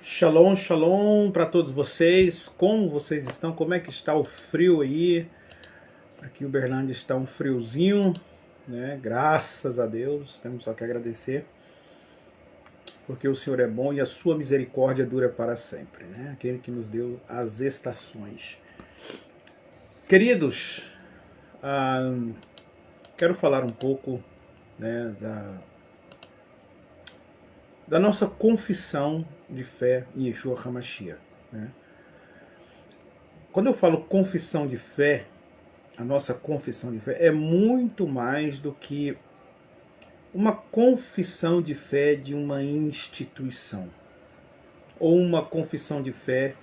Shalom, shalom para todos vocês. Como vocês estão? Como é que está o frio aí? Aqui o Uberlândia está um friozinho, né? Graças a Deus, temos só que agradecer, porque o Senhor é bom e a sua misericórdia dura para sempre, né? Aquele que nos deu as estações. Queridos, quero falar um pouco, né, da nossa confissão de fé em Yeshua HaMashiach, né? Quando eu falo confissão de fé, a nossa confissão de fé é muito mais do que uma confissão de fé de uma instituição ou uma confissão de fé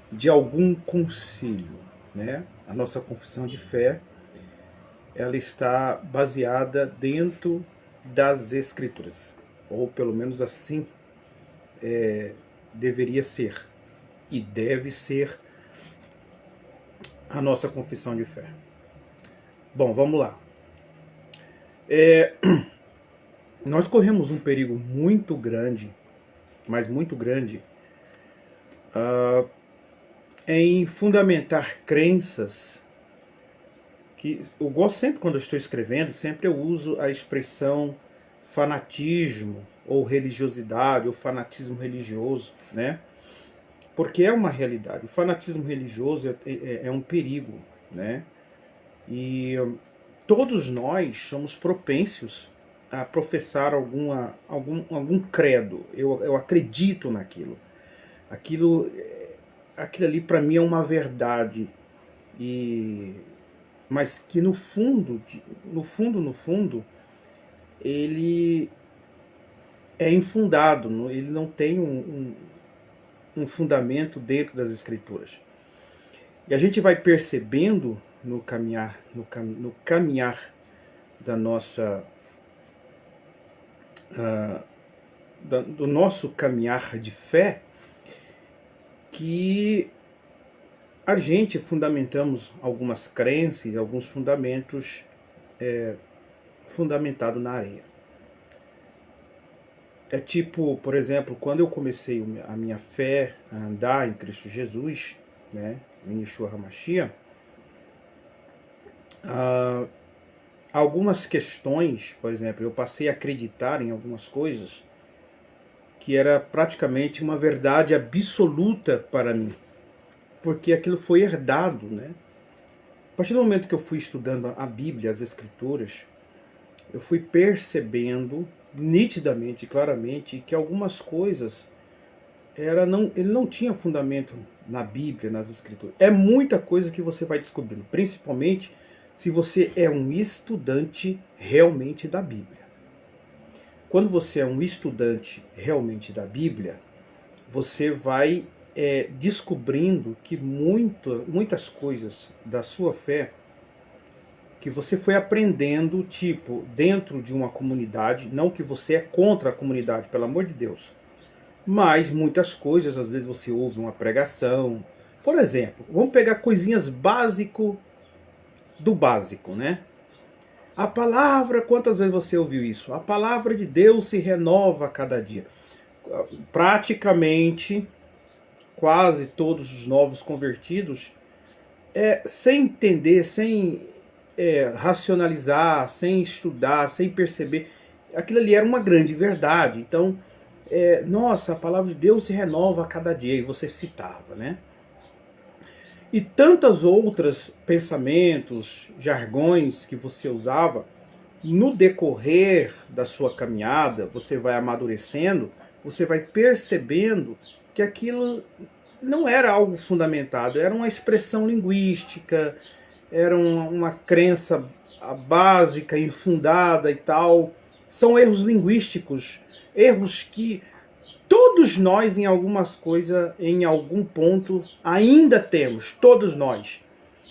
de algum concílio, né? A nossa confissão de fé, ela está baseada dentro das Escrituras, ou pelo menos assim deveria ser e deve ser a nossa confissão de fé. Bom, vamos lá. Nós corremos um perigo muito grande, mas muito grande, em fundamentar crenças que eu gosto sempre, quando eu estou escrevendo, sempre eu uso a expressão fanatismo ou religiosidade ou fanatismo religioso, né? Porque é uma realidade. O fanatismo religioso é um perigo, né? E todos nós somos propensos a professar algum credo. Eu acredito naquilo. Aquilo ali para mim é uma verdade, mas que no fundo, ele é infundado, ele não tem um fundamento dentro das Escrituras. E a gente vai percebendo no caminhar da nossa do nosso caminhar de fé, que a gente fundamentamos algumas crenças, alguns fundamentos fundamentados na areia. É tipo, por exemplo, quando eu comecei a minha fé, a andar em Cristo Jesus, né, em Yeshua HaMashiach, algumas questões, por exemplo, eu passei a acreditar em algumas coisas que era praticamente uma verdade absoluta para mim, porque aquilo foi herdado, né? A partir do momento que eu fui estudando a Bíblia, as Escrituras, eu fui percebendo nitidamente, claramente, que algumas coisas ele não tinha fundamento na Bíblia, nas Escrituras. É muita coisa que você vai descobrindo, principalmente se você é um estudante realmente da Bíblia. Quando você é um estudante realmente da Bíblia, você vai descobrindo que muitas coisas da sua fé que você foi aprendendo, tipo, dentro de uma comunidade, não que você é contra a comunidade, pelo amor de Deus, mas muitas coisas, às vezes você ouve uma pregação, por exemplo, vamos pegar coisinhas básico do básico, né? A palavra, quantas vezes você ouviu isso? A palavra de Deus se renova a cada dia. Praticamente, quase todos os novos convertidos, sem entender, sem racionalizar, sem estudar, sem perceber, aquilo ali era uma grande verdade. Então, nossa, a palavra de Deus se renova a cada dia, e você citava, né? E tantas outras pensamentos, jargões que você usava, no decorrer da sua caminhada, você vai amadurecendo, você vai percebendo que aquilo não era algo fundamentado, era uma expressão linguística, era uma crença básica, infundada e tal. São erros linguísticos, erros que todos nós em algumas coisas, em algum ponto, ainda temos, todos nós.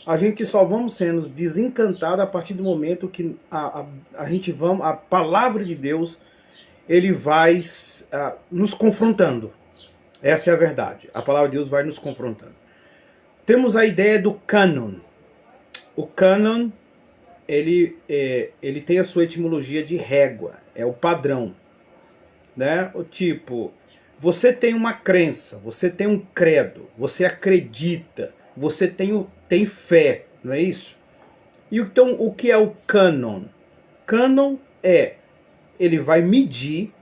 A gente só vamos sendo desencantados a partir do momento que a palavra de Deus, ele vai nos confrontando. Essa é a verdade. A palavra de Deus vai nos confrontando. Temos a ideia do cânon. O cânon, ele tem a sua etimologia de régua, é o padrão, né? O tipo, Você tem uma crença, você tem um credo, você acredita, você tem fé, não é isso? E então o que é o cânon? Cânon ele vai medir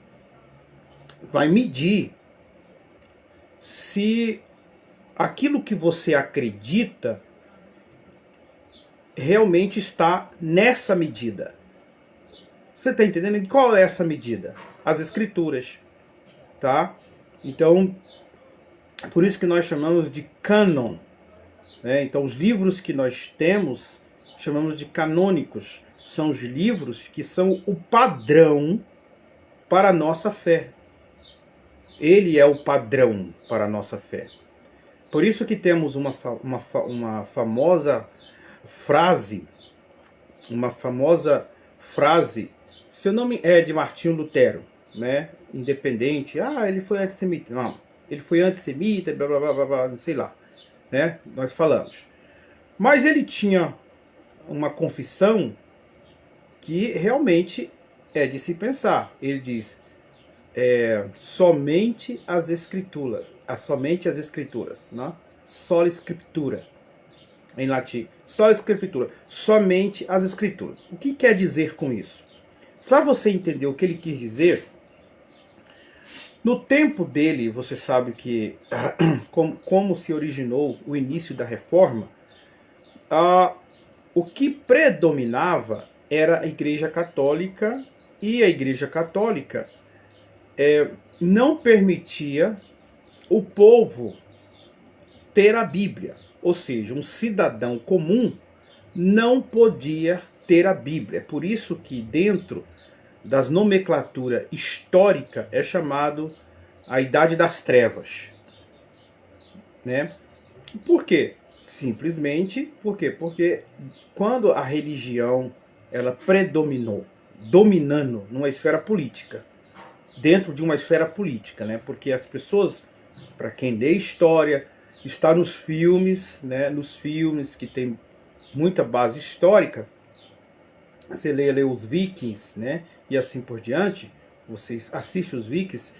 se aquilo que você acredita realmente está nessa medida. Você está entendendo? E qual é essa medida? As escrituras, tá? Então, por isso que nós chamamos de cânon, né? Então, os livros que nós temos, chamamos de canônicos. São os livros que são o padrão para a nossa fé. Ele é o padrão para a nossa fé. Por isso que temos uma famosa frase, seu nome é de Martinho Lutero, né? Independente, ele foi antissemita. Não, ele foi antissemita, blá blá blá blá, blá, sei lá, né? Nós falamos. Mas ele tinha uma confissão que realmente é de se pensar. Ele diz: somente as escrituras, né? Sola Scriptura, em latim. Sola Scriptura, somente as escrituras. O que quer dizer com isso? Para você entender o que ele quis dizer, no tempo dele, você sabe que como se originou o início da reforma, o que predominava era a Igreja Católica, e a Igreja Católica não permitia o povo ter a Bíblia. Ou seja, um cidadão comum não podia ter a Bíblia. É por isso que dentro das nomenclatura histórica é chamado a Idade das Trevas, né? Por quê? Simplesmente porque quando a religião ela predominou, dominando numa esfera política, dentro de uma esfera política, né? Porque as pessoas, para quem lê história, está nos filmes, né? Nos filmes que tem muita base histórica, você lê os Vikings, né? E assim por diante, vocês assistem os Vikings,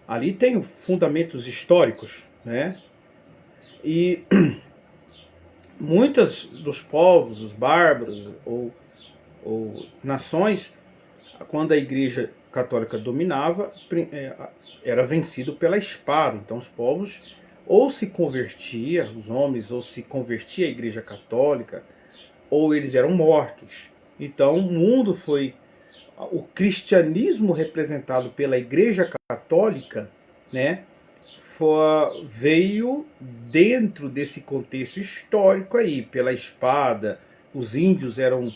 ali tem fundamentos históricos, né? E muitos dos povos, os bárbaros ou nações, quando a Igreja Católica dominava, era vencido pela espada. Então os povos ou se convertia, os homens, ou se convertia à Igreja Católica, ou eles eram mortos. Então o mundo o cristianismo representado pela Igreja Católica, né, veio dentro desse contexto histórico aí, pela espada. Os índios eram,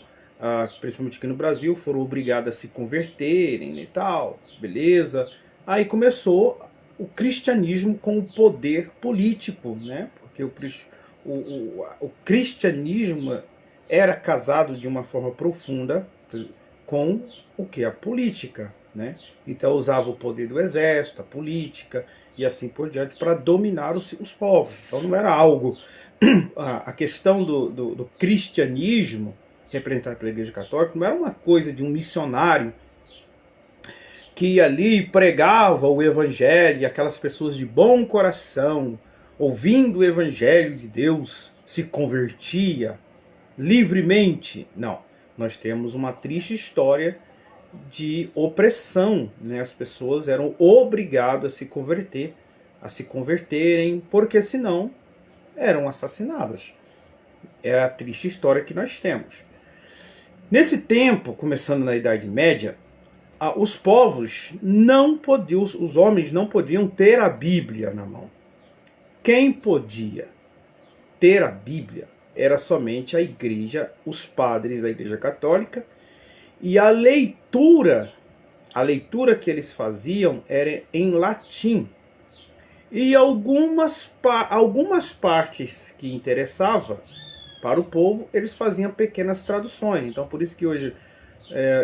principalmente aqui no Brasil, foram obrigados a se converterem e tal, beleza. Aí começou o cristianismo com o poder político, né? Porque o cristianismo era casado de uma forma profunda com o que? A política, né? Então usava o poder do exército, a política e assim por diante para dominar os povos. Então não era algo... A questão do cristianismo representado pela Igreja Católica não era uma coisa de um missionário que ia ali e pregava o evangelho, e aquelas pessoas de bom coração, ouvindo o evangelho de Deus, se convertia livremente. Não, nós temos uma triste história de opressão, né? As pessoas eram obrigadas a se converterem, porque senão eram assassinadas. É a triste história que nós temos. Nesse tempo, começando na Idade Média, os povos não podiam, os homens não podiam ter a Bíblia na mão. Quem podia ter a Bíblia era somente a igreja, os padres da Igreja Católica, e a leitura que eles faziam era em latim. E algumas partes que interessavam para o povo, eles faziam pequenas traduções. Então por isso que hoje,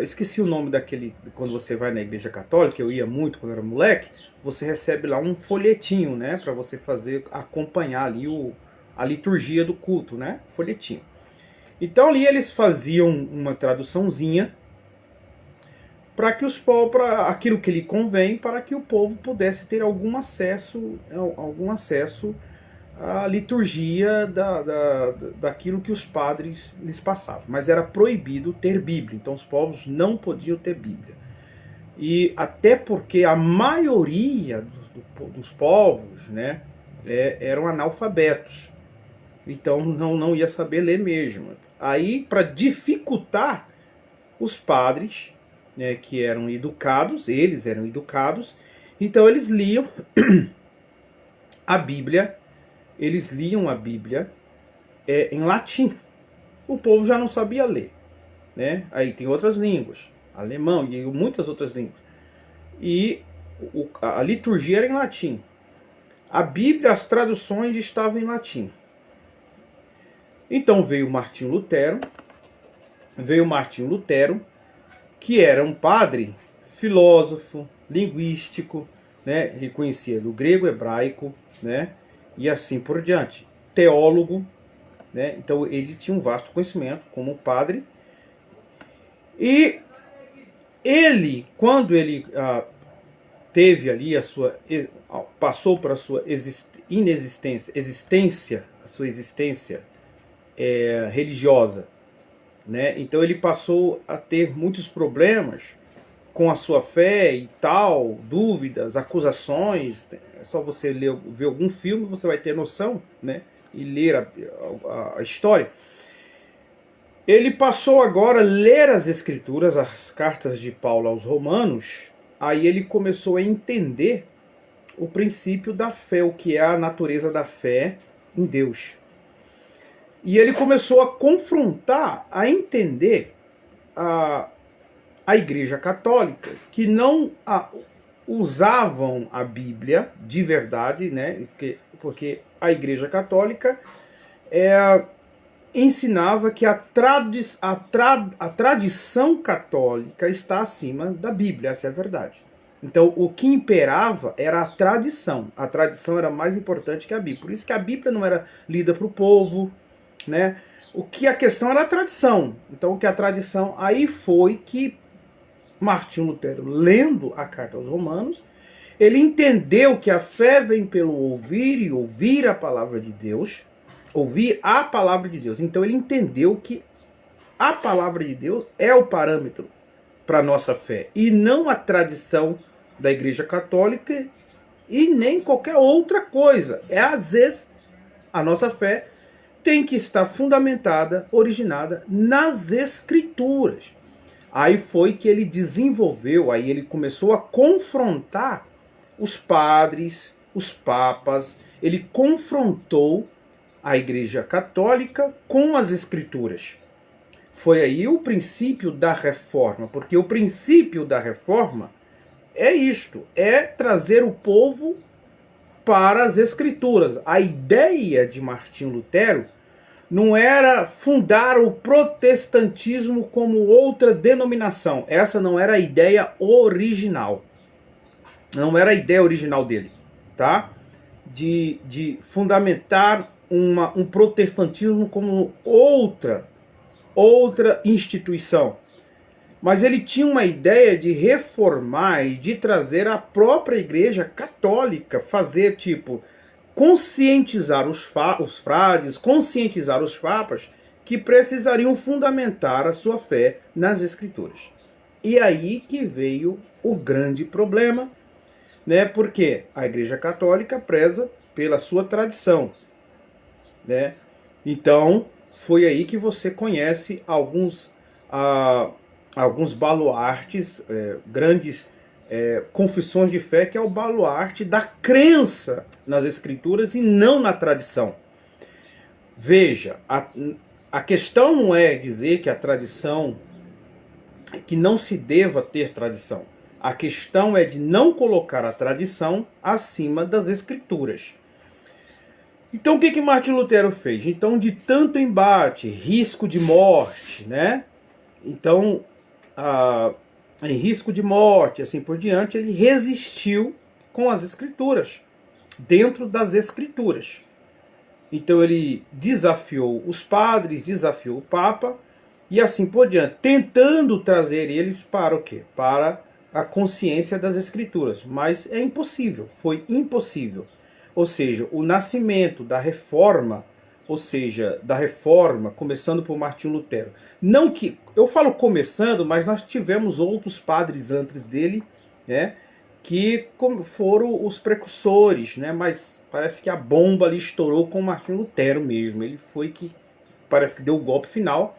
esqueci o nome daquele, quando você vai na Igreja Católica, eu ia muito quando era moleque, você recebe lá um folhetinho, né, para você acompanhar ali a liturgia do culto, né, folhetinho. Então ali eles faziam uma traduçãozinha para que os povos, para aquilo que lhe convém, para que o povo pudesse ter algum acesso à liturgia daquilo que os padres lhes passavam. Mas era proibido ter Bíblia, então os povos não podiam ter Bíblia. E até porque a maioria dos povos, né, eram analfabetos, então não ia saber ler mesmo. Aí, para dificultar, os padres, né, que eram educados, eles eram educados, então eles liam a Bíblia, em latim. O povo já não sabia ler, né? Aí tem outras línguas, alemão e muitas outras línguas. E a liturgia era em latim. A Bíblia, as traduções estavam em latim. Então veio Martinho Lutero, que era um padre filósofo, linguístico, né? Ele conhecia do grego, hebraico, né? E assim por diante. Teólogo, né? Então ele tinha um vasto conhecimento como padre. E ele, quando ele teve ali passou para a sua existência religiosa, né? Então ele passou a ter muitos problemas com a sua fé e tal, dúvidas, acusações. É só você ver algum filme, você vai ter noção, né? E ler a história. Ele passou agora a ler as Escrituras, as cartas de Paulo aos Romanos. Aí ele começou a entender o princípio da fé, o que é a natureza da fé em Deus. E ele começou a confrontar, a entender a Igreja Católica, que não usavam a Bíblia de verdade, né? Porque a Igreja Católica ensinava que a tradição católica está acima da Bíblia, essa é a verdade. Então, o que imperava era a tradição. A tradição era mais importante que a Bíblia. Por isso que a Bíblia não era lida para o povo, né? A questão era a tradição. Então, o que a tradição... Aí foi que Martinho Lutero, lendo a carta aos Romanos, ele entendeu que a fé vem pelo ouvir e ouvir a palavra de Deus. Ouvir a palavra de Deus. Então, ele entendeu que a palavra de Deus é o parâmetro para a nossa fé, e não a tradição da Igreja Católica e nem qualquer outra coisa. Às vezes, a nossa fé tem que estar fundamentada, originada nas Escrituras. Aí foi que ele desenvolveu, aí ele começou a confrontar os padres, os papas, ele confrontou a Igreja Católica com as Escrituras. Foi aí o princípio da reforma, porque o princípio da reforma é isto, é trazer o povo para as Escrituras. A ideia de Martinho Lutero não era fundar o protestantismo como outra denominação. Essa não era a ideia original. Não era a ideia original dele, tá? De fundamentar um protestantismo como outra instituição. Mas ele tinha uma ideia de reformar e de trazer a própria Igreja Católica, fazer conscientizar os frades, conscientizar os papas que precisariam fundamentar a sua fé nas Escrituras. E aí que veio o grande problema, né? Porque a Igreja Católica preza pela sua tradição, né? Então, foi aí que você conhece alguns baluartes, grandes confissões de fé, que é o baluarte da crença nas Escrituras e não na tradição. Veja, a questão não é dizer que a tradição, que não se deva ter tradição. A questão é de não colocar a tradição acima das Escrituras. Então o que Martinho Lutero fez? Então, de tanto embate, risco de morte, né? Então, em risco de morte, assim por diante, ele resistiu com as Escrituras, dentro das Escrituras. Então ele desafiou os padres, desafiou o Papa, e assim por diante, tentando trazer eles para o quê? Para a consciência das Escrituras, mas é impossível, foi impossível. Ou seja, o nascimento da reforma, ou seja, da reforma, começando por Martinho Lutero. Não que, eu falo começando, mas nós tivemos outros padres antes dele, né, que foram os precursores, né, mas parece que a bomba ali estourou com Martinho Lutero mesmo, ele foi que parece que deu o golpe final.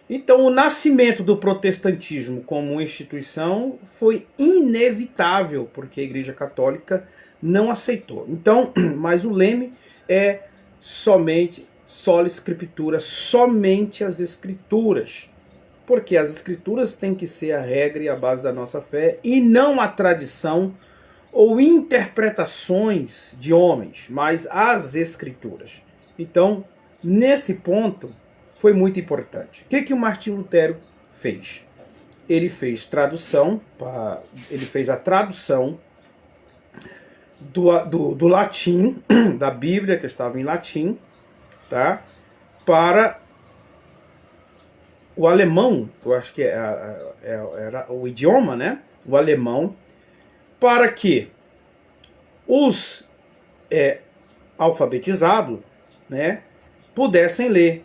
Então, o nascimento do protestantismo como instituição foi inevitável, porque a Igreja Católica não aceitou. Então, mas o leme é somente, sola escritura, somente as escrituras. Porque as escrituras têm que ser a regra e a base da nossa fé, e não a tradição ou interpretações de homens, mas as escrituras. Então, nesse ponto, foi muito importante. O que o Martinho Lutero fez? Ele fez tradução, ele fez a tradução do latim, da Bíblia, que estava em latim, tá? Para o alemão, eu acho que era o idioma, né? O alemão, para que os alfabetizados, né, pudessem ler.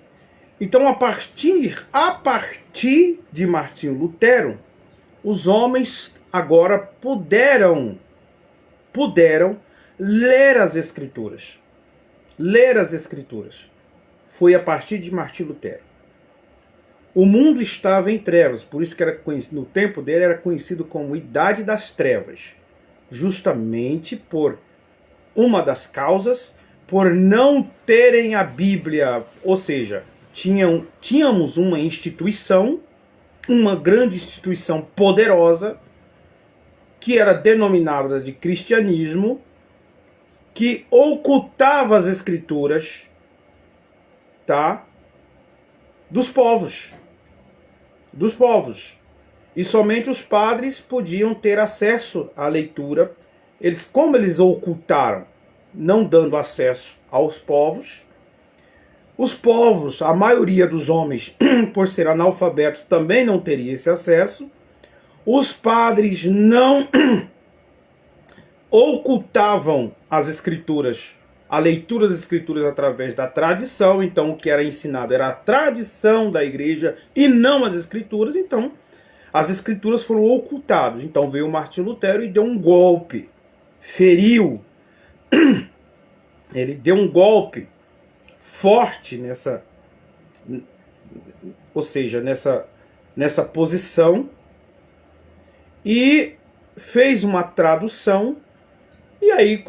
Então, a partir de Martinho Lutero, os homens agora puderam ler as Escrituras. Ler as Escrituras. Foi a partir de Martinho Lutero. O mundo estava em trevas, por isso que era conhecido, no tempo dele era conhecido como Idade das Trevas. Justamente por uma das causas, por não terem a Bíblia, ou seja, tínhamos uma instituição, uma grande instituição poderosa, que era denominada de cristianismo, que ocultava as escrituras, tá? Dos povos. E somente os padres podiam ter acesso à leitura. Como eles ocultaram, não dando acesso aos povos, os povos, a maioria dos homens, por ser analfabetos, também não teria esse acesso. Os padres não ocultavam as escrituras, a leitura das escrituras através da tradição. Então o que era ensinado era a tradição da igreja e não as escrituras. Então as escrituras foram ocultadas. Então veio Martinho Lutero e deu um golpe, feriu, ele deu um golpe forte nessa, ou seja, nessa posição, e fez uma tradução, e aí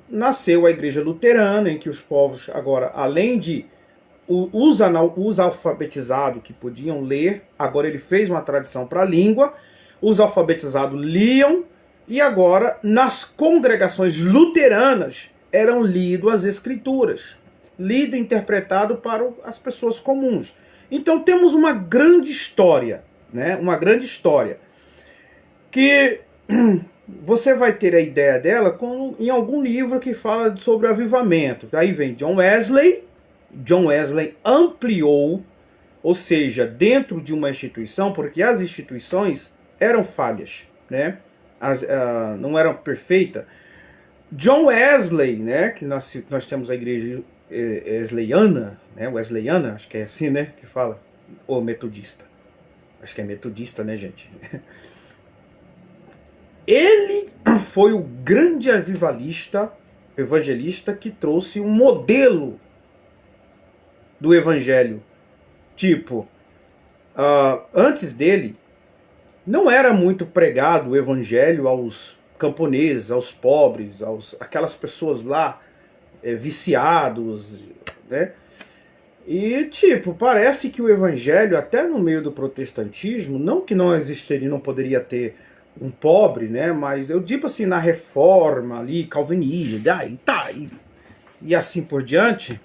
nasceu a Igreja Luterana, em que os povos agora, além de os alfabetizados que podiam ler, agora ele fez uma tradução para a língua, os alfabetizados liam, e agora nas congregações luteranas eram lidas as escrituras, lido e interpretado para as pessoas comuns. Então temos uma grande história, né? Uma grande história, que você vai ter a ideia dela em algum livro que fala sobre o avivamento. Aí vem John Wesley. John Wesley ampliou, ou seja, dentro de uma instituição, porque as instituições eram falhas, né? Não eram perfeitas. John Wesley, né, que nós temos a igreja wesleyana, né, wesleyana, acho que é assim, né, que fala, ou metodista. Acho que é metodista, né, gente? Ele foi o grande evangelista que trouxe um modelo do evangelho. Tipo, antes dele, não era muito pregado o evangelho aos camponeses, aos pobres, aquelas pessoas lá viciados, né? E tipo, parece que o evangelho, até no meio do protestantismo, não que não existiria, não poderia ter um pobre, né? Mas eu digo assim, na reforma ali, calvinista, daí tá, e assim por diante,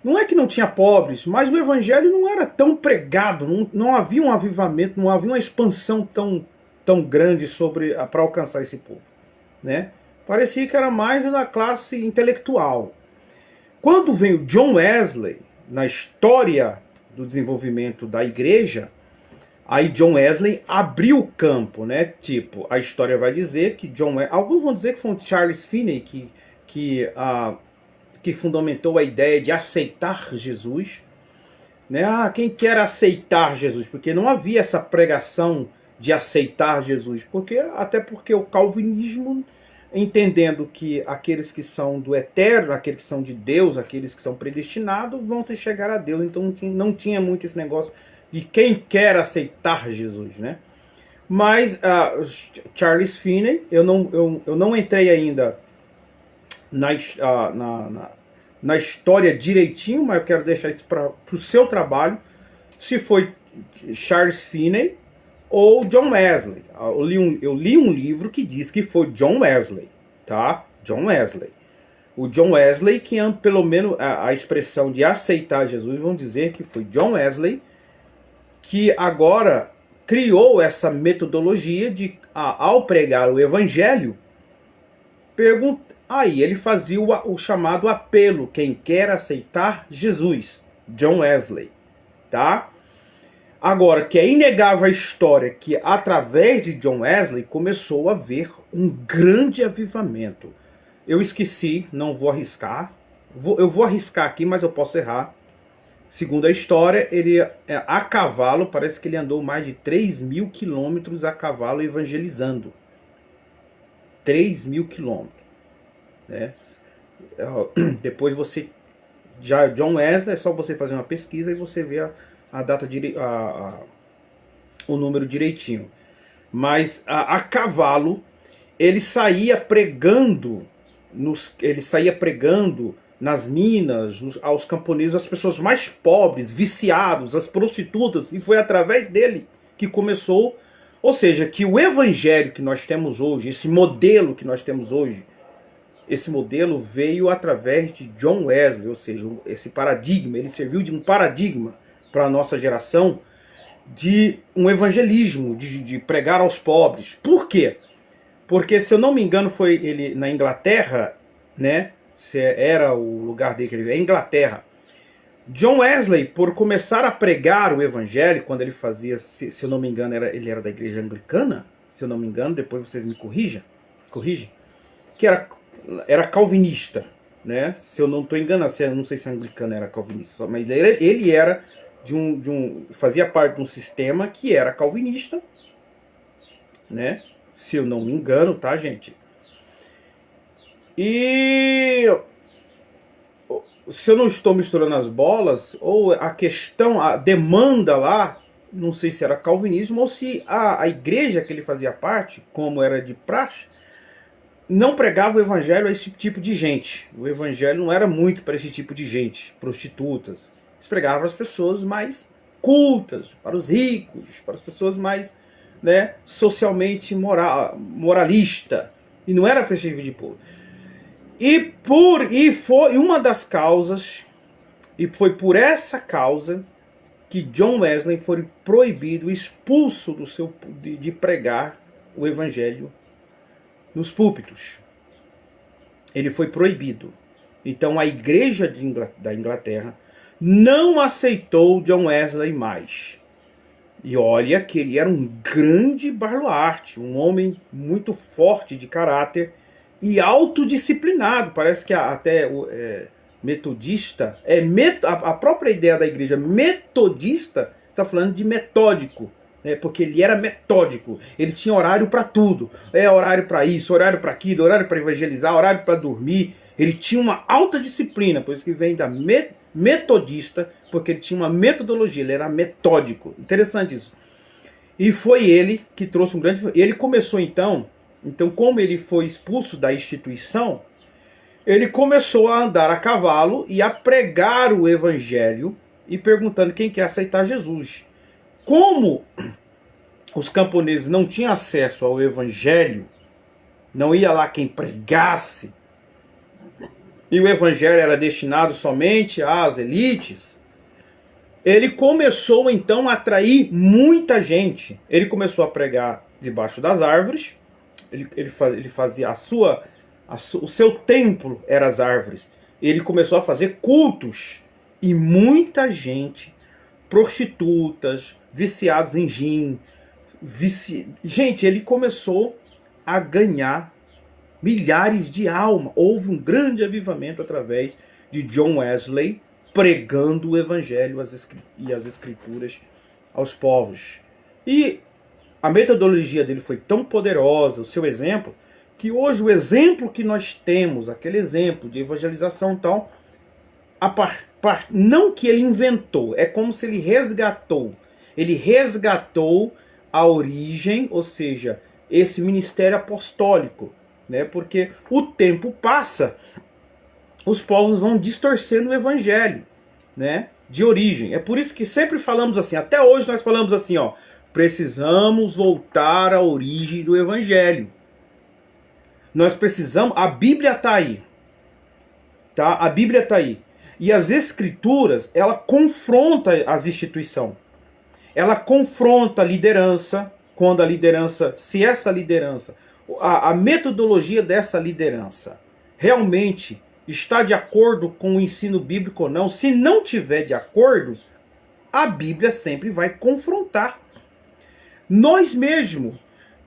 não é que não tinha pobres, mas o evangelho não era tão pregado, não havia um avivamento, não havia uma expansão tão grande para alcançar esse povo, né? Parecia que era mais da classe intelectual. Quando vem o John Wesley, na história do desenvolvimento da igreja, aí John Wesley abriu o campo, né? Tipo, a história vai dizer que alguns vão dizer que foi o Charles Finney que fundamentou a ideia de aceitar Jesus, né? Quem quer aceitar Jesus? Porque não havia essa pregação de aceitar Jesus, até porque o calvinismo, entendendo que aqueles que são do eterno, aqueles que são de Deus, aqueles que são predestinados, vão se chegar a Deus. Então não tinha muito esse negócio de quem quer aceitar Jesus, né? Mas Charles Finney, eu não entrei ainda na história direitinho, mas eu quero deixar isso para o seu trabalho, se foi Charles Finney ou John Wesley. Eu li um livro que diz que foi John Wesley, tá? John Wesley. O John Wesley, que pelo menos a expressão de aceitar Jesus, vão dizer que foi John Wesley, que agora criou essa metodologia de, ao pregar o evangelho, aí ele fazia o chamado apelo, quem quer aceitar Jesus, John Wesley, tá? Agora, que é inegável a história que através de John Wesley começou a haver um grande avivamento. Eu esqueci, não vou arriscar. Eu vou arriscar aqui, mas eu posso errar. Segundo a história, ele a cavalo, parece que ele andou mais de 3.000 quilômetros a cavalo evangelizando. 3.000 quilômetros. Né? Depois John Wesley, é só você fazer uma pesquisa e você vê a data, o número direitinho. Mas a cavalo, ele saía pregando nas minas, aos camponeses, as pessoas mais pobres, viciados, as prostitutas, e foi através dele que começou. Ou seja, que o evangelho que nós temos hoje, esse modelo que nós temos hoje, esse modelo veio através de John Wesley, ou seja, esse paradigma, ele serviu de um paradigma para a nossa geração de um evangelismo, de pregar aos pobres. Por quê? Porque, se eu não me engano, foi ele na Inglaterra, né? Se era o lugar dele que ele veio, é Inglaterra. John Wesley, por começar a pregar o evangelho, quando ele fazia, se eu não me engano, ele era da igreja anglicana, se eu não me engano, depois vocês me corrigem, que era calvinista, né? Se eu não estou enganado, eu não sei se a anglicana era calvinista, mas ele era fazia parte de um sistema que era calvinista, né? Se eu não me engano, tá, gente? E se eu não estou misturando as bolas, ou a demanda lá, não sei se era calvinismo ou se a igreja que ele fazia parte, como era de praxe, não pregava o evangelho a esse tipo de gente. O evangelho não era muito para esse tipo de gente, prostitutas. Eles pregavam para as pessoas mais cultas, para os ricos, para as pessoas mais, né, socialmente moralista. E não era para esse tipo de povo. E foi uma das causas, e foi por essa causa que John Wesley foi proibido, expulso de pregar o evangelho nos púlpitos. Ele foi proibido. Então a igreja da Inglaterra não aceitou John Wesley mais. E olha que ele era um grande baluarte, um homem muito forte de caráter e autodisciplinado. Parece que até metodista, a própria ideia da igreja metodista está falando de metódico. Porque ele era metódico, ele tinha horário para tudo, horário para isso, horário para aquilo, horário para evangelizar, horário para dormir. Ele tinha uma alta disciplina, por isso que vem da metodista, porque ele tinha uma metodologia, ele era metódico. Interessante isso. E foi ele que trouxe um grande... Ele começou então, como ele foi expulso da instituição, ele começou a andar a cavalo e a pregar o evangelho e perguntando quem quer aceitar Jesus. Como os camponeses não tinham acesso ao evangelho, não ia lá quem pregasse, e o evangelho era destinado somente às elites, ele começou então a atrair muita gente. Ele começou a pregar debaixo das árvores, ele fazia o seu templo era as árvores. Ele começou a fazer cultos, e muita gente prostitutas, viciados em gin. Gente, ele começou a ganhar milhares de almas. Houve um grande avivamento através de John Wesley pregando o evangelho e as escrituras aos povos. E a metodologia dele foi tão poderosa, o seu exemplo, que hoje o exemplo que nós temos, aquele exemplo de evangelização tal, não que ele inventou, é como se ele resgatou. Ele resgatou a origem, ou seja, esse ministério apostólico, né? Porque o tempo passa, os povos vão distorcendo o evangelho, né? De origem. É por isso que sempre falamos assim, até hoje nós falamos assim, ó, precisamos voltar à origem do evangelho. Nós precisamos, a Bíblia está aí, tá? A Bíblia está aí. E as escrituras, ela confronta as instituições. Ela confronta a liderança, quando a liderança, se essa liderança, a metodologia dessa liderança realmente está de acordo com o ensino bíblico ou não. Se não tiver de acordo, a Bíblia sempre vai confrontar. Nós mesmos,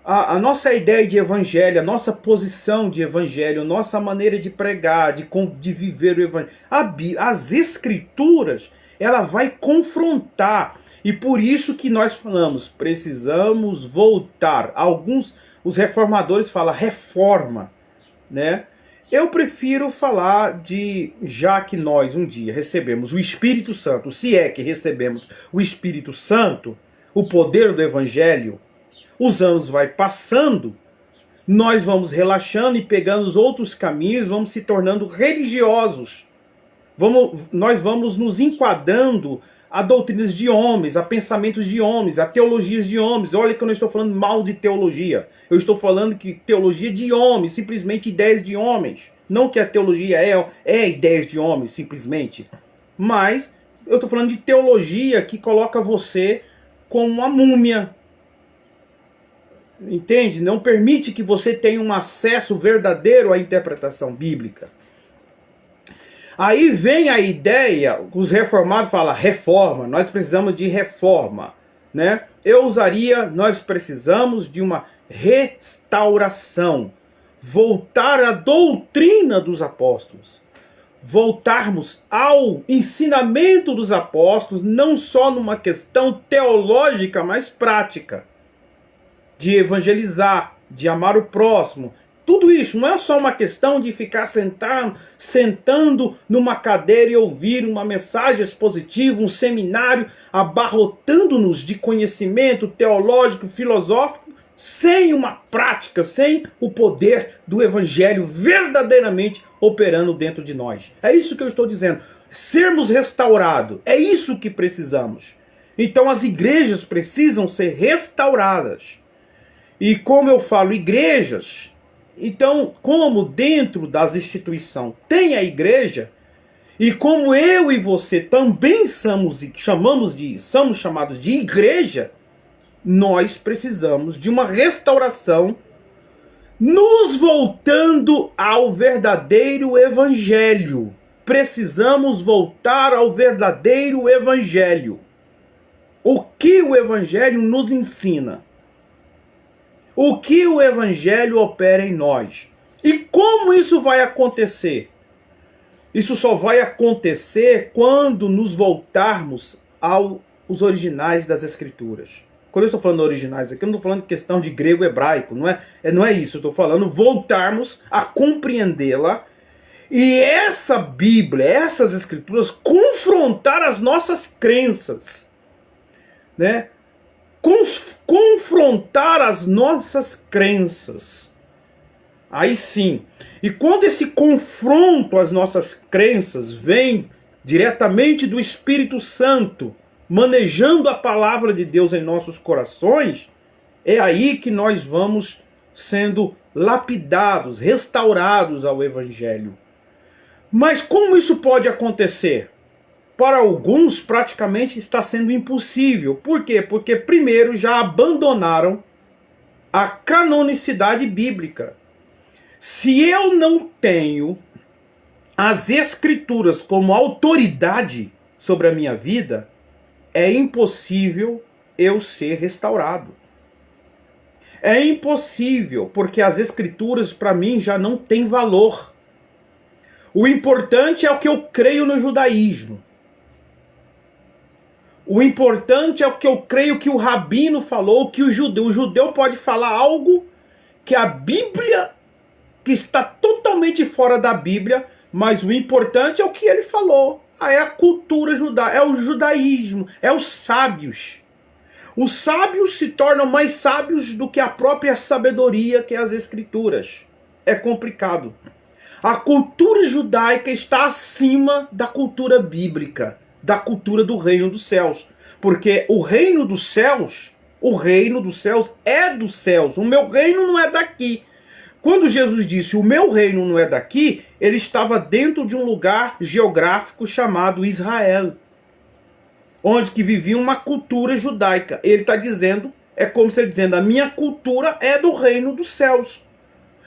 a nossa ideia de evangelho, a nossa posição de evangelho, a nossa maneira de pregar, de viver o evangelho, as escrituras, ela vai confrontar. E por isso que nós falamos, precisamos voltar. Os reformadores falam reforma, né? Eu prefiro falar já que nós um dia recebemos o Espírito Santo, se é que recebemos o Espírito Santo, o poder do evangelho, os anos vai passando, nós vamos relaxando e pegando os outros caminhos, vamos se tornando religiosos. Nós vamos nos enquadrando a doutrinas de homens, a pensamentos de homens, a teologias de homens. Olha que eu não estou falando mal de teologia. Eu estou falando que teologia de homens, simplesmente ideias de homens. Não que a teologia é ideias de homens, simplesmente. Mas eu estou falando de teologia que coloca você como uma múmia. Entende? Não permite que você tenha um acesso verdadeiro à interpretação bíblica. Aí vem a ideia, os reformados falam reforma, nós precisamos de reforma, né? Eu usaria, nós precisamos de uma restauração, voltar à doutrina dos apóstolos, voltarmos ao ensinamento dos apóstolos, não só numa questão teológica, mas prática, de evangelizar, de amar o próximo. Tudo isso não é só uma questão de ficar sentando numa cadeira e ouvir uma mensagem expositiva, um seminário, abarrotando-nos de conhecimento teológico, filosófico, sem uma prática, sem o poder do evangelho verdadeiramente operando dentro de nós. É isso que eu estou dizendo. Sermos restaurados, é isso que precisamos. Então as igrejas precisam ser restauradas. E como eu falo igrejas, então, como dentro das instituições tem a igreja, e como eu e você também somos chamados de igreja, nós precisamos de uma restauração, nos voltando ao verdadeiro evangelho. Precisamos voltar ao verdadeiro evangelho. O que o evangelho nos ensina? O que o evangelho opera em nós? E como isso vai acontecer? Isso só vai acontecer quando nos voltarmos aos originais das escrituras. Quando eu estou falando originais aqui, eu não estou falando questão de grego hebraico, não é isso. Eu estou falando voltarmos a compreendê-la e essa Bíblia, essas escrituras, confrontar as nossas crenças, né? Confrontar as nossas crenças. Aí sim. E quando esse confronto às nossas crenças vem diretamente do Espírito Santo, manejando a palavra de Deus em nossos corações, é aí que nós vamos sendo lapidados, restaurados ao Evangelho. Mas como isso pode acontecer? Para alguns, praticamente está sendo impossível. Por quê? Porque, primeiro, já abandonaram a canonicidade bíblica. Se eu não tenho as escrituras como autoridade sobre a minha vida, é impossível eu ser restaurado. É impossível, porque as escrituras para mim já não têm valor. O importante é o que eu creio no judaísmo. O importante é o que eu creio que o rabino falou, que o judeu pode falar algo que a Bíblia, que está totalmente fora da Bíblia, mas o importante é o que ele falou. É a cultura judaica, é o judaísmo, é os sábios. Os sábios se tornam mais sábios do que a própria sabedoria, que é as escrituras. É complicado. A cultura judaica está acima da cultura bíblica, da cultura do reino dos céus. Porque o reino dos céus é dos céus. O meu reino não é daqui. Quando Jesus disse, o meu reino não é daqui, ele estava dentro de um lugar geográfico chamado Israel, onde que vivia uma cultura judaica. Ele está dizendo, é como se ele dizendo, a minha cultura é do reino dos céus.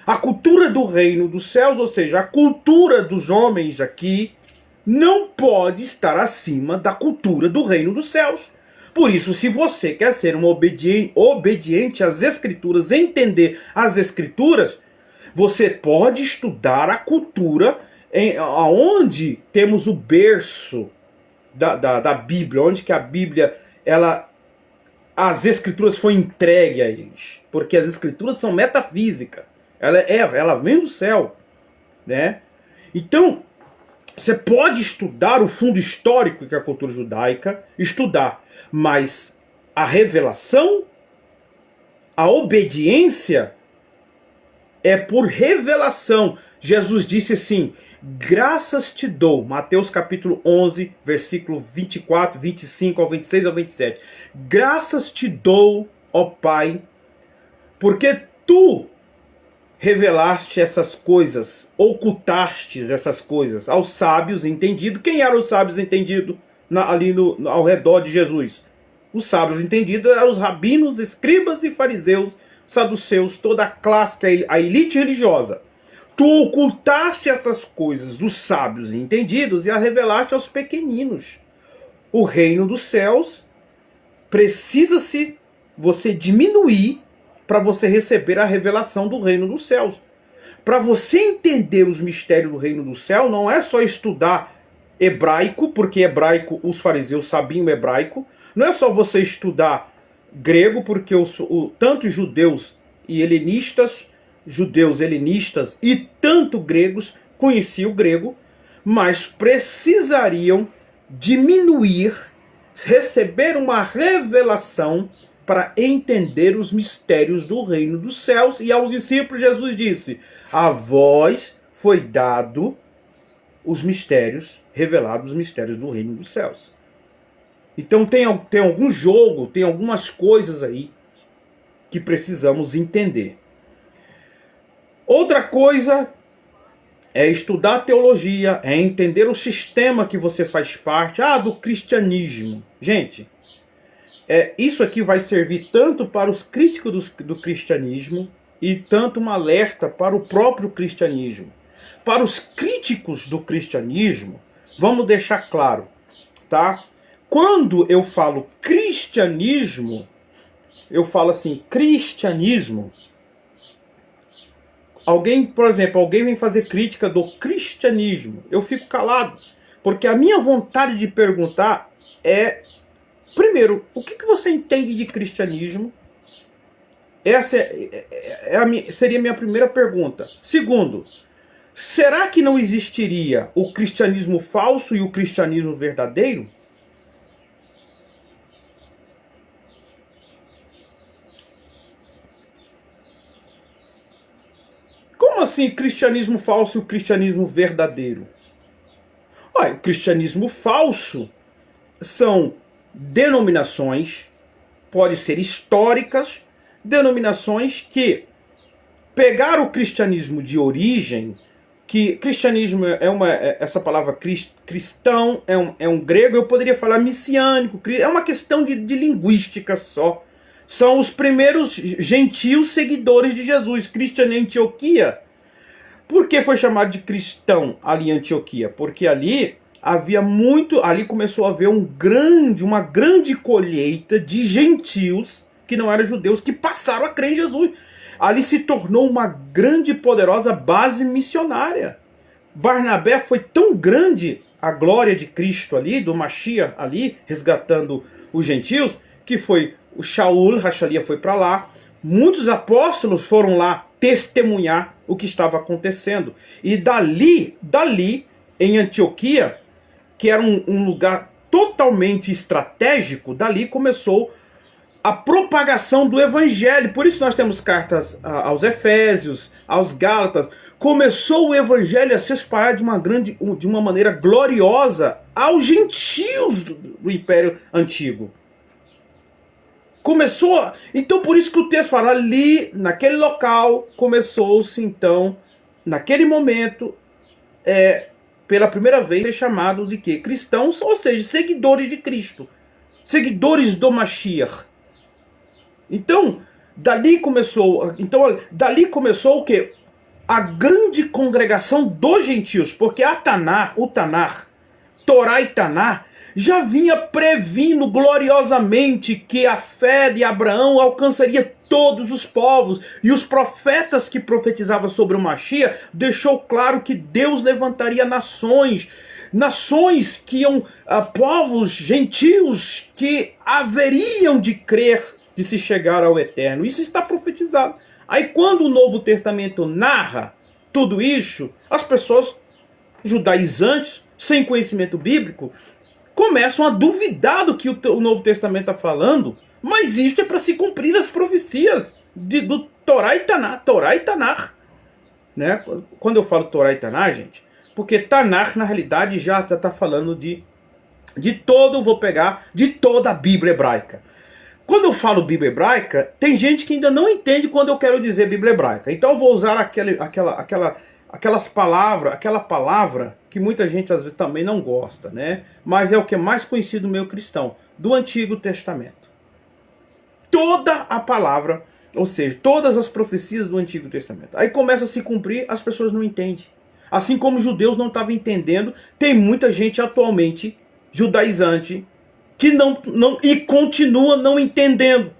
A cultura do reino dos céus, ou seja, a cultura dos homens aqui, não pode estar acima da cultura do reino dos céus. Por isso, se você quer ser um obediente às escrituras, entender as escrituras, você pode estudar a cultura aonde temos o berço da Bíblia, onde que a Bíblia, as escrituras foi entregue a eles, porque as escrituras são metafísica, ela vem do céu, né? Então, você pode estudar o fundo histórico que é a cultura judaica, estudar, mas a revelação, a obediência é por revelação. Jesus disse assim, graças te dou, Mateus capítulo 11, versículo 24, 25 ao 26 ao 27. Graças te dou, ó Pai, porque tu revelaste essas coisas, ocultastes essas coisas aos sábios entendidos. Quem eram os sábios entendidos ali ao redor de Jesus? Os sábios entendidos eram os rabinos, escribas e fariseus, saduceus, toda a classe, a elite religiosa. Tu ocultaste essas coisas dos sábios e entendidos e a revelaste aos pequeninos. O reino dos céus precisa-se você diminuir para você receber a revelação do reino dos céus. Para você entender os mistérios do reino do céu, não é só estudar hebraico, porque hebraico, os fariseus sabiam hebraico. Não é só você estudar grego, porque tanto judeus helenistas e tanto gregos conheciam o grego, mas precisariam diminuir, receber uma revelação para entender os mistérios do reino dos céus. E aos discípulos Jesus disse, a vós foi dado os mistérios, revelados os mistérios do reino dos céus. Então tem algum jogo, tem algumas coisas aí que precisamos entender. Outra coisa é estudar teologia, é entender o sistema que você faz parte, do cristianismo. Gente, isso aqui vai servir tanto para os críticos do cristianismo e tanto um alerta para o próprio cristianismo. Para os críticos do cristianismo, vamos deixar claro, tá? Quando eu falo cristianismo, eu falo assim, cristianismo. Por exemplo, alguém vem fazer crítica do cristianismo. Eu fico calado, porque a minha vontade de perguntar é, primeiro, o que você entende de cristianismo? Essa seria a minha primeira pergunta. Segundo, será que não existiria o cristianismo falso e o cristianismo verdadeiro? Como assim cristianismo falso e o cristianismo verdadeiro? Olha, o cristianismo falso são denominações, pode ser históricas, denominações que pegaram o cristianismo de origem, que cristianismo essa palavra cristão é um grego, eu poderia falar messiânico, é uma questão de linguística só. São os primeiros gentios seguidores de Jesus. Cristiano em Antioquia. Por que foi chamado de cristão ali em Antioquia? Porque ali havia ali começou a haver uma grande colheita de gentios que não eram judeus, que passaram a crer em Jesus. Ali se tornou uma grande e poderosa base missionária. Barnabé foi tão grande a glória de Cristo ali, do Mashiach ali, resgatando os gentios, que foi o Shaul, Rachalia foi para lá, muitos apóstolos foram lá testemunhar o que estava acontecendo. E dali, em Antioquia, que era um lugar totalmente estratégico, dali começou a propagação do evangelho. Por isso nós temos cartas aos Efésios, aos Gálatas. Começou o evangelho a se espalhar de uma maneira gloriosa aos gentios do Império Antigo. Então por isso que o texto fala, ali, naquele local, começou-se então, naquele momento, pela primeira vez, ser chamado de quê? Cristãos, ou seja, seguidores de Cristo. Seguidores do Mashiach. Então, dali começou o quê? A grande congregação dos gentios, porque o Tanar, Torá e Tanar, já vinha previndo gloriosamente que a fé de Abraão alcançaria todos os povos. E os profetas que profetizavam sobre o Mashiach deixou claro que Deus levantaria nações que iam, povos gentios que haveriam de crer, de se chegar ao eterno. Isso está profetizado. Aí quando o Novo Testamento narra tudo isso, as pessoas judaizantes, sem conhecimento bíblico, começam a duvidar do que o Novo Testamento está falando, mas isto é para se cumprir as profecias do Torá e Tanar. Né? Quando eu falo Torá e Tanar, gente, porque Tanar na realidade já está falando de toda a Bíblia hebraica. Quando eu falo Bíblia hebraica, tem gente que ainda não entende quando eu quero dizer Bíblia hebraica. Então eu vou usar aquela palavra que muita gente às vezes também não gosta, né? Mas é o que é mais conhecido no meio cristão, do Antigo Testamento. Toda a palavra, ou seja, todas as profecias do Antigo Testamento. Aí começa a se cumprir, as pessoas não entendem. Assim como os judeus não estavam entendendo, tem muita gente atualmente judaizante que não e continua não entendendo,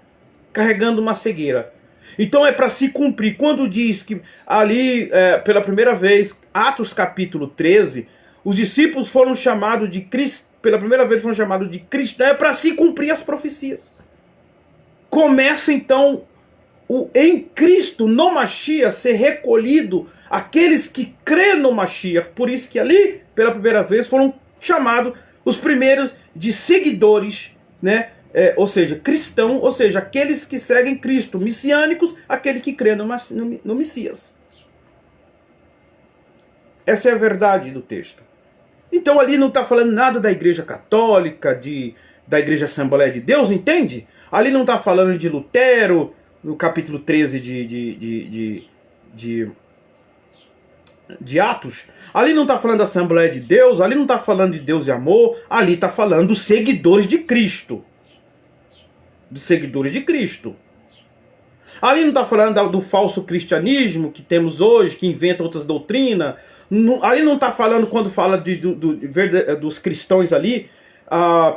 carregando uma cegueira. Então é para se cumprir. Quando diz que ali, pela primeira vez, Atos capítulo 13, os discípulos foram chamados de Cristo, pela primeira vez foram chamados de cristãos, é para se cumprir as profecias. Começa então em Cristo, no Mashiach, ser recolhido aqueles que crêem no Mashiach. Por isso que ali, pela primeira vez, foram chamados os primeiros de seguidores, né? Ou seja, cristão, ou seja, aqueles que seguem Cristo, messiânicos, aquele que crê no Messias. Essa é a verdade do texto. Então ali não está falando nada da Igreja Católica, da Igreja Assembleia de Deus, entende? Ali não está falando de Lutero, no capítulo 13 de Atos. Ali não está falando da Assembleia de Deus, ali não está falando de Deus e amor, ali está falando dos seguidores de Cristo. Dos seguidores de Cristo. Ali não está falando do falso cristianismo que temos hoje, que inventa outras doutrinas. Ali não está falando, quando fala dos cristãos ali,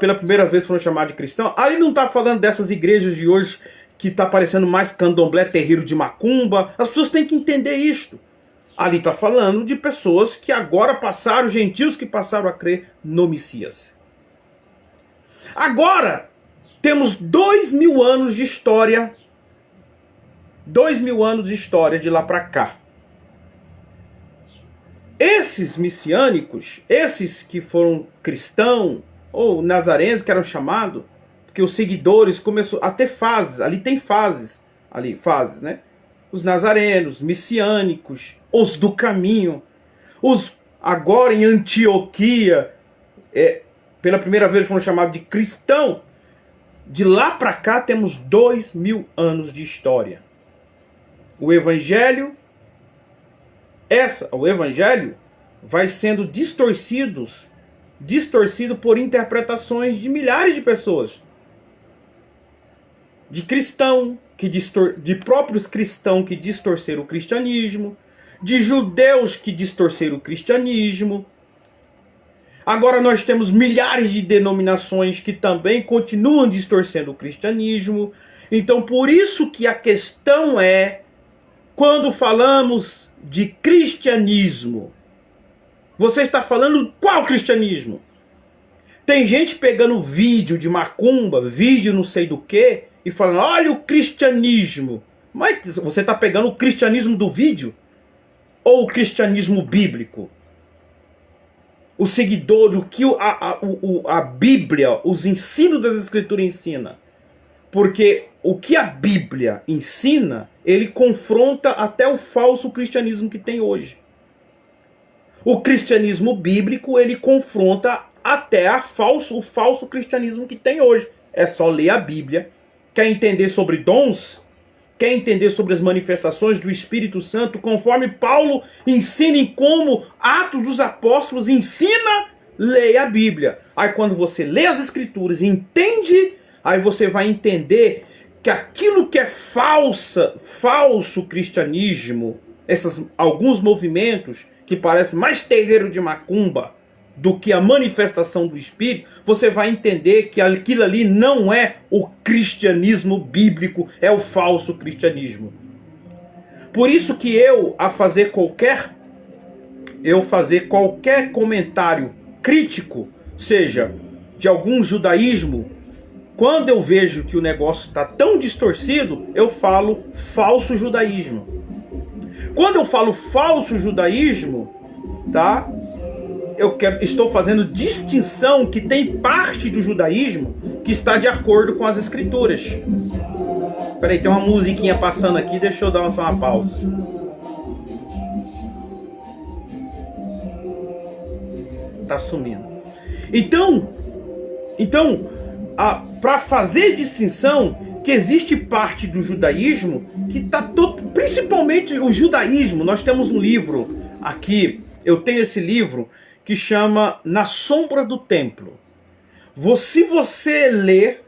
pela primeira vez foram chamados de cristão. Ali não está falando dessas igrejas de hoje que está parecendo mais candomblé, terreiro de macumba. As pessoas têm que entender isto. Ali está falando de pessoas que agora passaram, gentios que passaram a crer no Messias. Agora, temos 2000 anos de história. 2000 anos de história de lá para cá. Esses messiânicos, esses que foram cristãos, ou nazarenos que eram chamados, porque os seguidores começou a ter fases, ali tem fases, né? Os nazarenos, messiânicos, os do caminho, os agora em Antioquia, pela primeira vez foram chamados de cristão. De lá para cá temos 2000 anos de história. O evangelho vai sendo distorcido por interpretações de milhares de pessoas. De de próprios cristãos que distorceram o cristianismo, de judeus que distorceram o cristianismo. Agora nós temos milhares de denominações que também continuam distorcendo o cristianismo. Então por isso que a questão é, quando falamos de cristianismo, você está falando qual cristianismo? Tem gente pegando vídeo de macumba, vídeo não sei do que, e falando, olha o cristianismo. Mas você está pegando o cristianismo do vídeo? Ou o cristianismo bíblico? O seguidor, o que a Bíblia, os ensinos das Escrituras ensina. Porque o que a Bíblia ensina, ele confronta até o falso cristianismo que tem hoje. O cristianismo bíblico, ele confronta até o falso cristianismo que tem hoje. É só ler a Bíblia. Quer entender sobre dons? Quer entender sobre as manifestações do Espírito Santo, conforme Paulo ensina em como Atos dos Apóstolos ensina, leia a Bíblia. Aí quando você lê as Escrituras e entende, aí você vai entender que aquilo que é falso cristianismo, alguns movimentos que parecem mais terreiro de macumba do que a manifestação do Espírito, você vai entender que aquilo ali não é o cristianismo bíblico, é o falso cristianismo. Por isso que eu fazer qualquer comentário crítico, seja de algum judaísmo, quando eu vejo que o negócio está tão distorcido, eu falo falso judaísmo. Quando eu falo falso judaísmo, tá? Estou fazendo distinção que tem parte do judaísmo que está de acordo com as Escrituras. Peraí, tem uma musiquinha passando aqui, deixa eu dar só uma pausa. Tá sumindo. Então, para fazer distinção, que existe parte do judaísmo que está todo, principalmente o judaísmo. Nós temos um livro aqui, eu tenho esse livro que chama Na Sombra do Templo. Se você ler,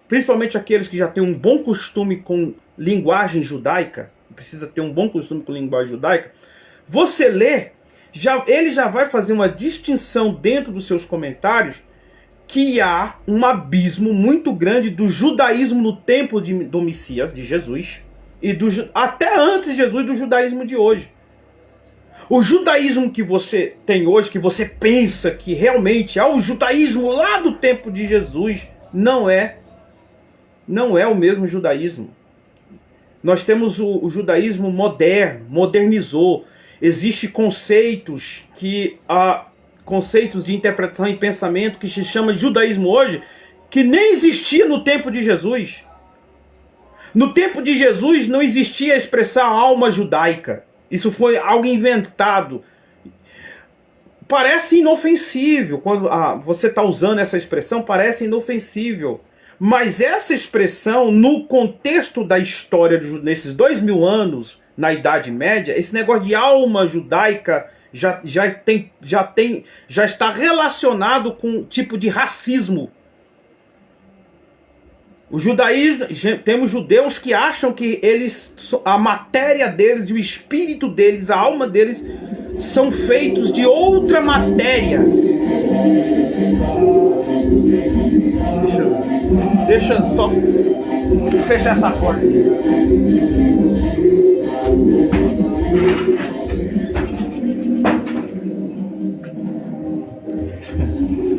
principalmente aqueles que já têm um bom costume com linguagem judaica, precisa ter um bom costume com linguagem judaica, você lê, ele já vai fazer uma distinção dentro dos seus comentários que há um abismo muito grande do judaísmo no tempo do Messias, de Jesus, e até antes de Jesus, do judaísmo de hoje. O judaísmo que você tem hoje, que você pensa que realmente é o judaísmo lá do tempo de Jesus, não é o mesmo judaísmo. Nós temos o judaísmo moderno, modernizou. Existem conceitos conceitos de interpretação e pensamento que se chama de judaísmo hoje, que nem existia no tempo de Jesus. No tempo de Jesus não existia a expressão alma judaica. Isso foi algo inventado. Parece inofensível. Quando você está usando essa expressão, parece inofensível. Mas essa expressão, no contexto da história, nesses 2000 anos, na Idade Média, esse negócio de alma judaica já está relacionado com um tipo de racismo. O judaísmo, temos judeus que acham que a matéria deles, o espírito deles, a alma deles são feitos de outra matéria. Deixa só fechar essa porta.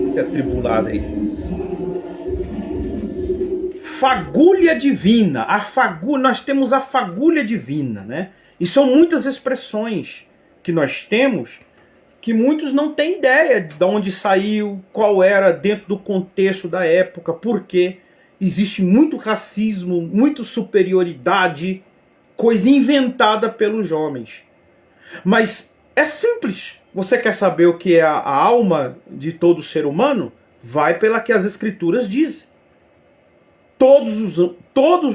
Você é atribulado aí. Fagulha divina. Nós temos a fagulha divina, né? E são muitas expressões que nós temos que muitos não têm ideia de onde saiu, qual era dentro do contexto da época, porque existe muito racismo, muita superioridade, coisa inventada pelos homens. Mas é simples. Você quer saber o que é a alma de todo ser humano? Vai pela que as Escrituras dizem. Todos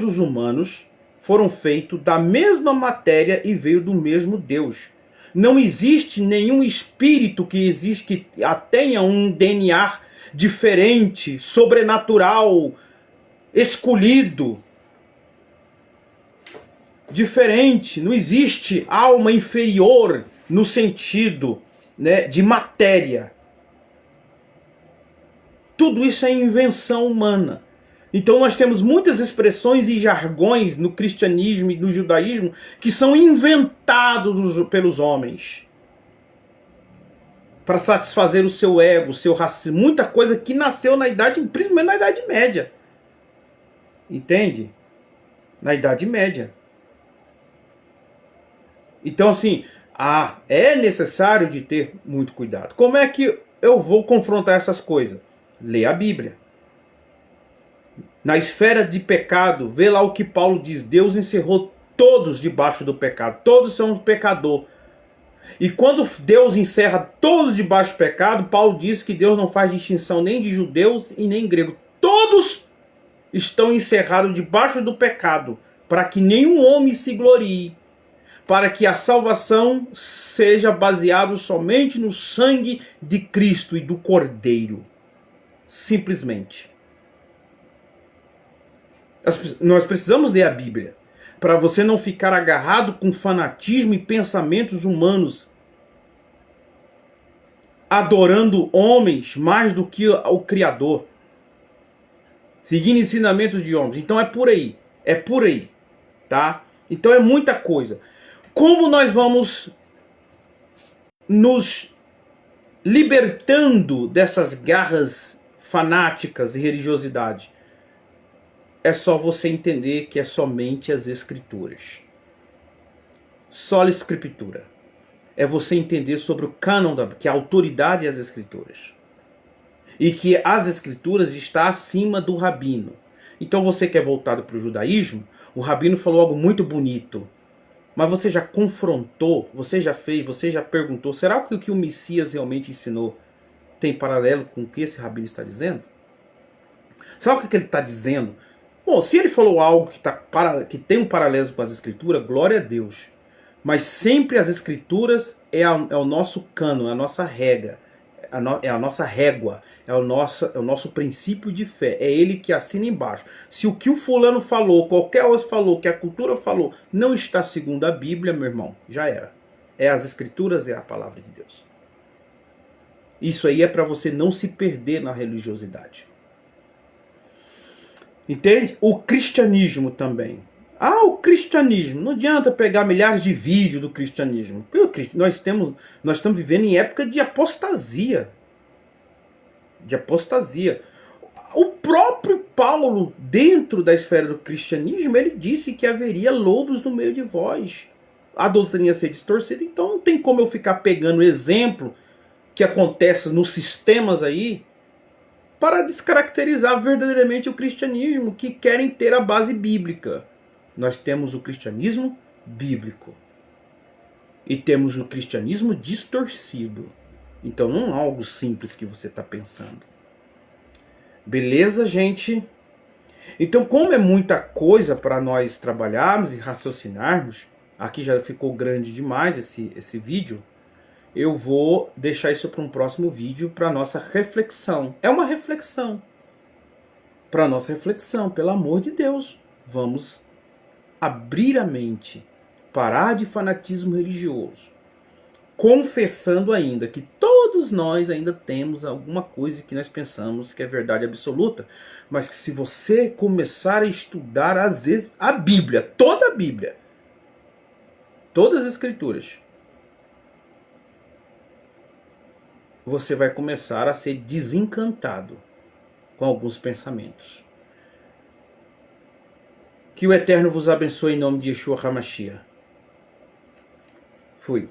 os humanos foram feitos da mesma matéria e veio do mesmo Deus. Não existe nenhum espírito que tenha um DNA diferente, sobrenatural, escolhido, diferente. Não existe alma inferior no sentido, né, de matéria. Tudo isso é invenção humana. Então nós temos muitas expressões e jargões no cristianismo e no judaísmo que são inventados pelos homens para satisfazer o seu ego, o seu racismo, muita coisa que nasceu na idade, principalmente na Idade Média. Entende? Na Idade Média. Então assim, é necessário de ter muito cuidado. Como é que eu vou confrontar essas coisas? Lê a Bíblia. Na esfera de pecado, vê lá o que Paulo diz. Deus encerrou todos debaixo do pecado. Todos são pecador. E quando Deus encerra todos debaixo do pecado, Paulo diz que Deus não faz distinção nem de judeus e nem grego. Todos estão encerrados debaixo do pecado, para que nenhum homem se glorie, para que a salvação seja baseada somente no sangue de Cristo e do Cordeiro. Simplesmente. Nós precisamos ler a Bíblia, para você não ficar agarrado com fanatismo e pensamentos humanos, adorando homens mais do que o Criador, seguindo ensinamentos de homens. Então é por aí, tá? Então é muita coisa. Como nós vamos nos libertando dessas garras fanáticas e religiosidade? É só você entender que é somente as Escrituras. Só a Escritura. É você entender sobre o cânon, que a autoridade é as Escrituras. E que as Escrituras está acima do rabino. Então você que é voltado para o judaísmo, o rabino falou algo muito bonito. Mas você já confrontou, você já fez, você já perguntou, será que o que o Messias realmente ensinou tem paralelo com o que esse rabino está dizendo? Sabe o que ele está dizendo? Bom, se ele falou algo que tem um paralelo com as Escrituras, glória a Deus. Mas sempre as Escrituras é o nosso cano, é a nossa régua, é a nossa régua, é o nosso princípio de fé. É ele que assina embaixo. Se o que o fulano falou, qualquer outro falou, que a cultura falou, não está segundo a Bíblia, meu irmão, já era. É as Escrituras, é a palavra de Deus. Isso aí é para você não se perder na religiosidade. Entende? O cristianismo também. O cristianismo. Não adianta pegar milhares de vídeos do cristianismo. Nós estamos vivendo em época de apostasia. De apostasia. O próprio Paulo, dentro da esfera do cristianismo, ele disse que haveria lobos no meio de vós. A doutrina ia ser distorcida, então não tem como eu ficar pegando exemplo que acontece nos sistemas aí, para descaracterizar verdadeiramente o cristianismo, que querem ter a base bíblica. Nós temos o cristianismo bíblico. E temos o cristianismo distorcido. Então não é algo simples que você está pensando. Beleza, gente? Então, como é muita coisa para nós trabalharmos e raciocinarmos, aqui já ficou grande demais esse vídeo, eu vou deixar isso para um próximo vídeo para nossa reflexão. É uma reflexão. Para nossa reflexão, pelo amor de Deus. Vamos abrir a mente, parar de fanatismo religioso, confessando ainda que todos nós ainda temos alguma coisa que nós pensamos que é verdade absoluta, mas que se você começar a estudar às vezes a Bíblia, toda a Bíblia, todas as Escrituras, você vai começar a ser desencantado com alguns pensamentos. Que o Eterno vos abençoe em nome de Yeshua HaMashiach. Fui.